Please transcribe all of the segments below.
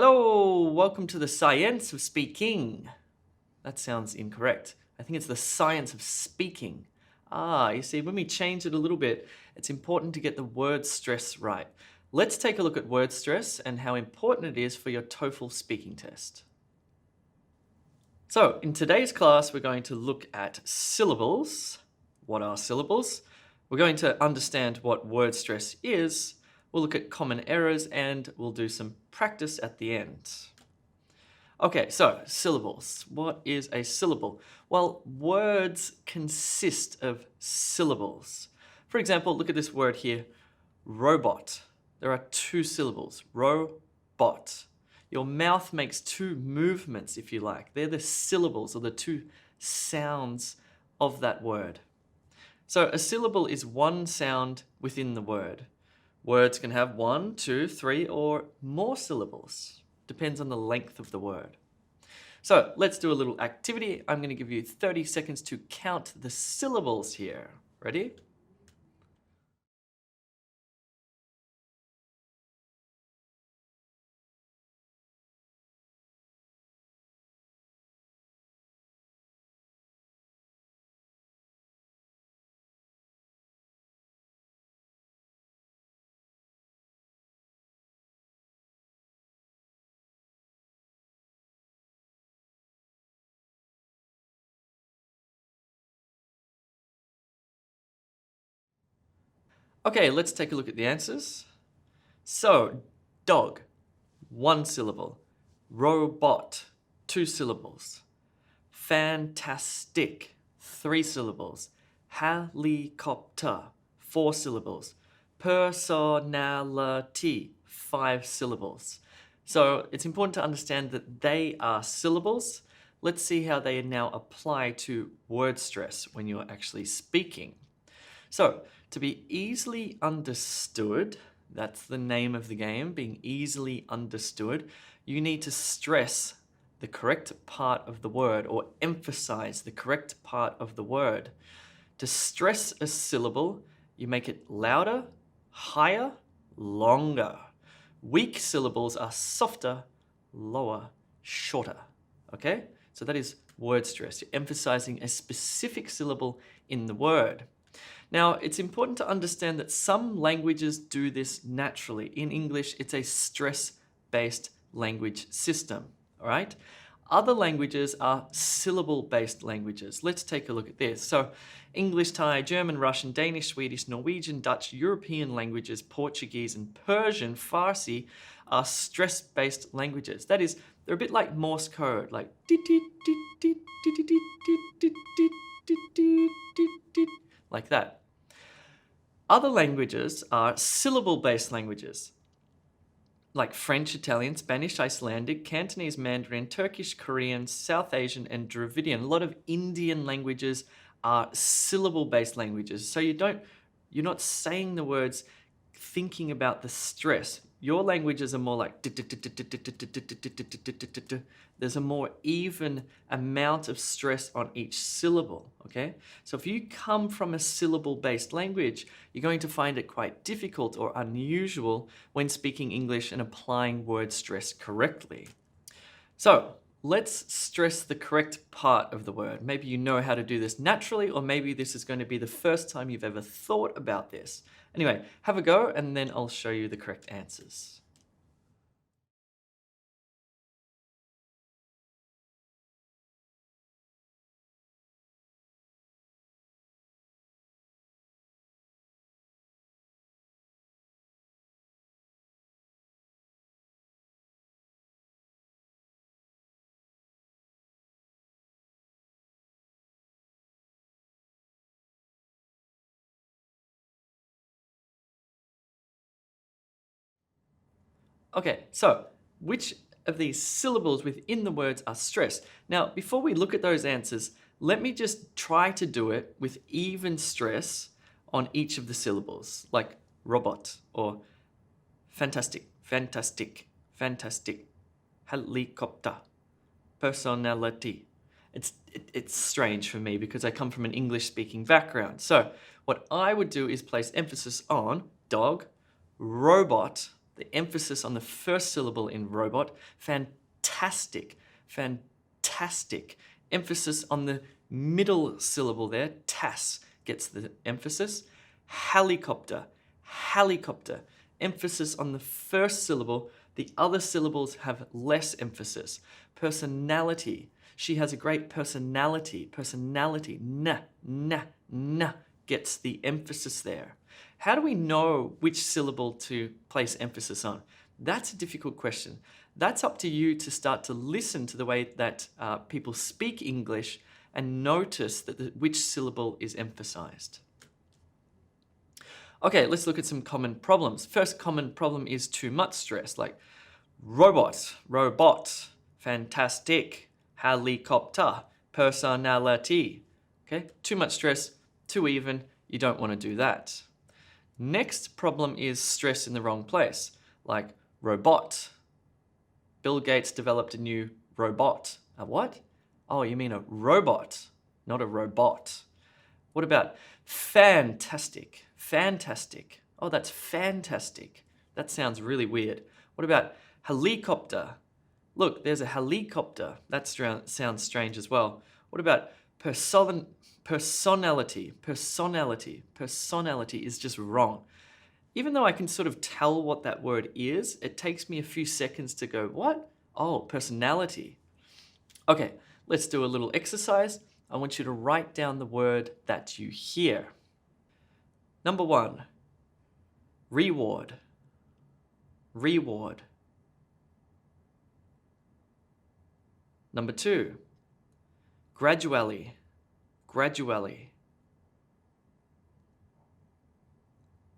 Hello, welcome to the science of speaking. That sounds incorrect. I think it's the science of speaking. You see, when we change it a little bit, it's important to get the word stress right. Let's take a look at word stress and how important it is for your TOEFL speaking test. So, in today's class, we're going to look at syllables. What are syllables? We're going to understand what word stress is. We'll look at common errors and we'll do some practice at the end. Okay, so syllables. What is a syllable? Well, words consist of syllables. For example, look at this word here, robot. There are two syllables, robot. Your mouth makes two movements, if you like. They're the syllables or the two sounds of that word. So a syllable is one sound within the word. Words can have 1, 2, 3, or more syllables. Depends on the length of the word. So let's do a little activity. I'm going to give you 30 seconds to count the syllables here. Ready? Okay, let's take a look at the answers. So, dog, 1 syllable. Robot, 2 syllables. Fantastic, 3 syllables. Helicopter, 4 syllables. Personality, 5 syllables. So it's important to understand that they are syllables. Let's see how they now apply to word stress when you're actually speaking. So to be easily understood, that's the name of the game, being easily understood, you need to stress the correct part of the word or emphasize the correct part of the word. To stress a syllable, you make it louder, higher, longer. Weak syllables are softer, lower, shorter. Okay? So that is word stress. You're emphasizing a specific syllable in the word. Now, it's important to understand that some languages do this naturally. In English, it's a stress-based language system, all right? Other languages are syllable-based languages. Let's take a look at this. So, English, Thai, German, Russian, Danish, Swedish, Norwegian, Dutch, European languages, Portuguese, and Persian, Farsi, are stress-based languages. That is, they're a bit like Morse code, like like that. Other languages are syllable-based languages, like French, Italian, Spanish, Icelandic, Cantonese, Mandarin, Turkish, Korean, South Asian, and Dravidian. A lot of Indian languages are syllable-based languages. So you're not saying the words thinking about the stress. Your languages are more like there's a more even amount of stress on each syllable, okay? So if you come from a syllable-based language, you're going to find it quite difficult or unusual when speaking English and applying word stress correctly. So let's stress the correct part of the word. Maybe you know how to do this naturally, or maybe this is going to be the first time you've ever thought about this. Anyway, have a go and then I'll show you the correct answers. Okay, so which of these syllables within the words are stressed? Now, before we look at those answers, let me just try to do it with even stress on each of the syllables, like robot or fantastic, fantastic, fantastic, helicopter, personality. It's strange for me because I come from an English-speaking background. So what I would do is place emphasis on dog, robot, The emphasis on the first syllable in robot. Fantastic. Fantastic. Emphasis on the middle syllable there. Tas gets the emphasis. Helicopter. Helicopter. Emphasis on the first syllable. The other syllables have less emphasis. Personality. She has a great personality. Personality. Na, na, na gets the emphasis there. How do we know which syllable to place emphasis on? That's a difficult question. That's up to you to start to listen to the way that people speak English and notice that which syllable is emphasized. Okay, let's look at some common problems. First common problem is too much stress, like robot, robot, fantastic, helicopter, personality. Okay, too much stress, too even, you don't want to do that. Next problem is stress in the wrong place, like robot. Bill Gates developed a new robot. A what? Oh, you mean a robot, not a robot. What about fantastic? Fantastic. Oh, that's fantastic. That sounds really weird. What about helicopter? Look, there's a helicopter. That sounds strange as well. What about personality? Personality. Personality is just wrong. Even though I can sort of tell what that word is, it takes me a few seconds to go, what? Oh, personality. Okay, let's do a little exercise. I want you to write down the word that you hear. Number 1, reward. Reward. Number 2, gradually. Gradually.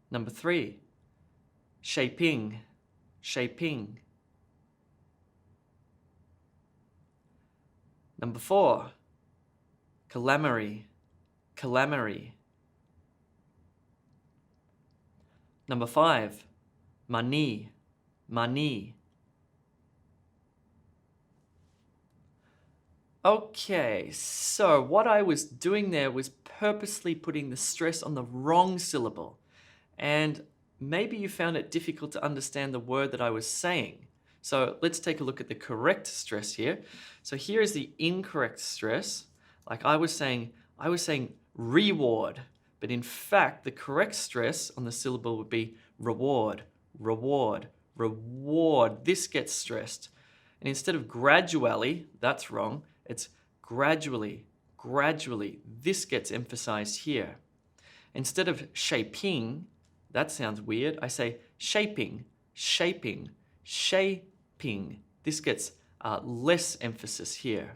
Number 3, shaping. Shaping. Number 4, calamari. Calamari. Number 5, money. Money. Okay, so what I was doing there was purposely putting the stress on the wrong syllable. And maybe you found it difficult to understand the word that I was saying. So let's take a look at the correct stress here. So here is the incorrect stress. Like I was saying reward, but in fact, the correct stress on the syllable would be reward, reward, reward. This gets stressed. And instead of gradually, that's wrong. It's gradually, gradually. This gets emphasized here. Instead of shaping, that sounds weird. I say shaping, shaping, shaping. This gets less emphasis here.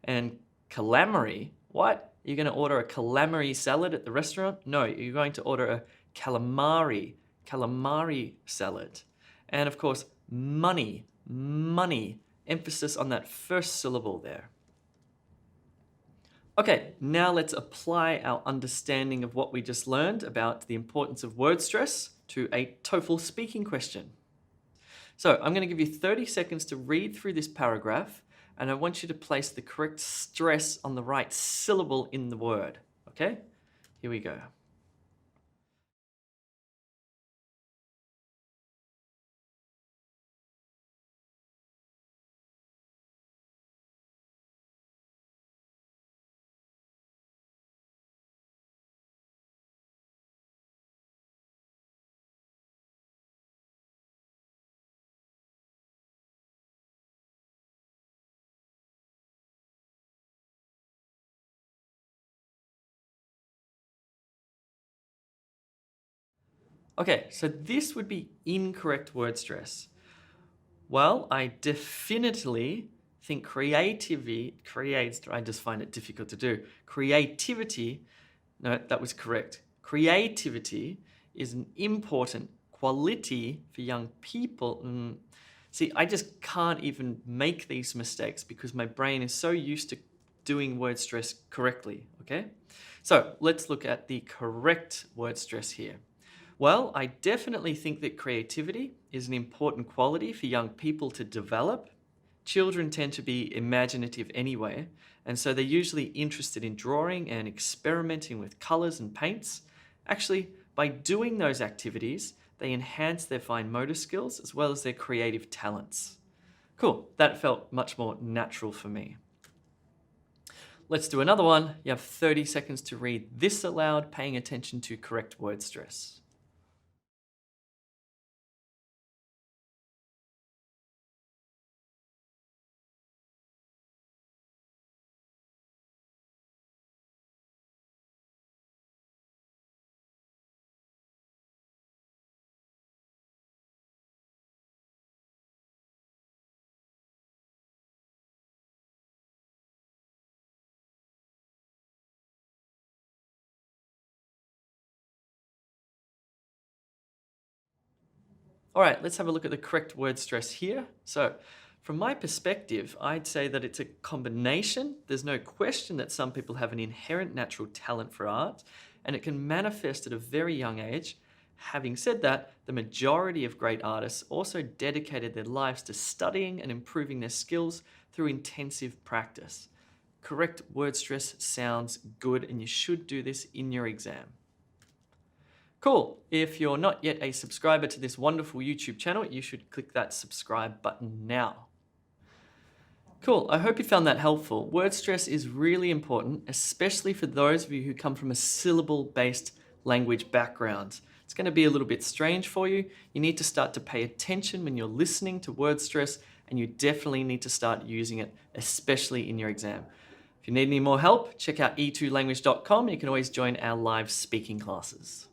And calamari, what? You're going to order a calamari salad at the restaurant? No, you're going to order a calamari salad. And of course, money, money. Emphasis on that first syllable there. Okay, now let's apply our understanding of what we just learned about the importance of word stress to a TOEFL speaking question. So I'm going to give you 30 seconds to read through this paragraph, and I want you to place the correct stress on the right syllable in the word. Okay, here we go. Okay, so this would be incorrect word stress. Well, I definitely think creativity, I just find it difficult to do. Creativity, no, that was correct. Creativity is an important quality for young people. See, I just can't even make these mistakes because my brain is so used to doing word stress correctly, okay? So let's look at the correct word stress here. Well, I definitely think that creativity is an important quality for young people to develop. Children tend to be imaginative anyway, and so they're usually interested in drawing and experimenting with colors and paints. Actually, by doing those activities, they enhance their fine motor skills as well as their creative talents. Cool, that felt much more natural for me. Let's do another one. You have 30 seconds to read this aloud, paying attention to correct word stress. All right, let's have a look at the correct word stress here. So from my perspective, I'd say that it's a combination. There's no question that some people have an inherent natural talent for art, and it can manifest at a very young age. Having said that, the majority of great artists also dedicated their lives to studying and improving their skills through intensive practice. Correct word stress sounds good, and you should do this in your exam. Cool. If you're not yet a subscriber to this wonderful YouTube channel, you should click that subscribe button now. Cool. I hope you found that helpful. Word stress is really important, especially for those of you who come from a syllable-based language background. It's going to be a little bit strange for you. You need to start to pay attention when you're listening to word stress, and you definitely need to start using it, especially in your exam. If you need any more help, check out e2language.com. You can always join our live speaking classes.